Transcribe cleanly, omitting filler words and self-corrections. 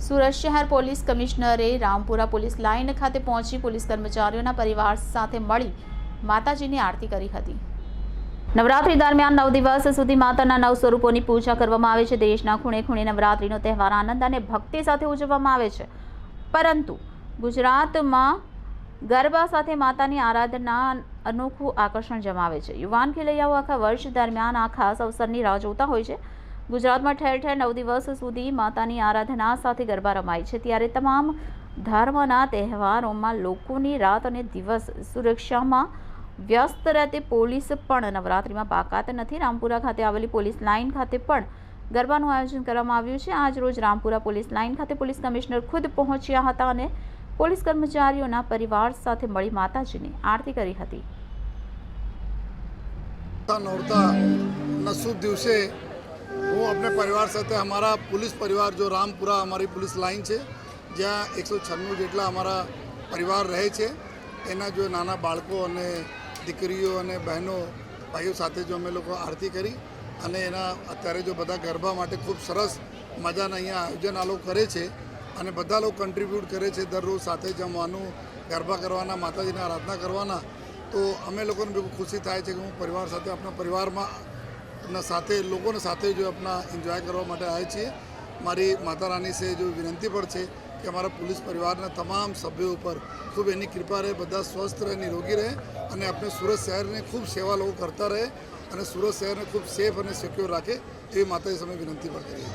સુરત શહેર પોલીસ કમિશનરે Rampura police line ખાતે પહોંચી પોલીસ કર્મચારીઓના પરિવાર સાથે મળી માતાજીની આરતી કરી હતી। નવરાત્રી દરમિયાન 9 દિવસ સુધી માતાના 9 સ્વરૂપોની પૂજા કરવામાં આવે છે। દેશના ખૂણે ખૂણે નવરાત્રીનો તહેવાર આનંદ અને ભક્તિ સાથે ઉજવવામાં આવે છે, પરંતુ ગુજરાતમાં ગરબા સાથે માતાની આરાધના અનોખું આકર્ષણ જમાવે છે। યુવાન ખેલૈયાઓ આખા વર્ષ દરમિયાન આ ખાસ અવસરની રાહ જોતા હોય છે। ગુજરાતમાં ઠેર ઠેર 9 દિવસ સુધી માતાની આરાધના સાથે ગરબા રમાય છે, ત્યારે તમામ ધર્મના તહેવારોમાં લોકોની રાત અને દિવસ સુરક્ષામાં વ્યસ્ત રહેતી પોલીસ પણ નવરાત્રિમાં બાકાત નથી। રામપુરા ખાતે આવેલી પોલીસ લાઇન ખાતે પણ ગરબાનું આયોજન કરવામાં આવ્યું છે। આજ રોજ રામપુરા પોલીસ લાઇન ખાતે પોલીસ કમિશનર ખુદ પહોંચ્યા હતા અને પોલીસ કર્મચારીઓના પરિવાર સાથે મળી માતાજીની આરતી કરી હતી। नौरता शुभ दिवसे હું अपने परिवार સાથે અમારા પોલીસ પરિવાર જો રામપુરા અમારી પોલીસ લાઇન છે જ્યાં 196 જેટલા અમારા પરિવાર રહે છે, એના જો નાના બાળકો અને દીકરીઓ અને બહેનો ભાઈઓ સાથે જો અમે લોકો આરતી કરી અને એના અત્યારે જો બધા ગરબા માટે ખૂબ સરસ મજાના અહીંયા આયોજન આ લોકો કરે છે અને બધા લોકો કન્ટ્રીબ્યુટ કરે છે દરરોજ સાથે જમવાનું, ગરબા કરવાના, માતાજીની આરાધના કરવાના। તો અમે લોકોને બહુ ખુશી થાય છે કે હું પરિવાર સાથે આપણા પરિવારમાં साथे लोगों ने साथे जो अपना एंजॉय करवा माटे आए छे। मारी माता रानी से जो विनंती पर है कि हमारा पुलिस परिवार तमाम सभ्यों पर खूब एनी कृपा रहे, बदा स्वस्थ रहे, निरोगी रहे और अपने सूरत शहर ने खूब सेवा लोग करता रहे और सूरत शहर ने खूब सेफ और सिक्योर रखे, ये माता समय विनंती पर करिए।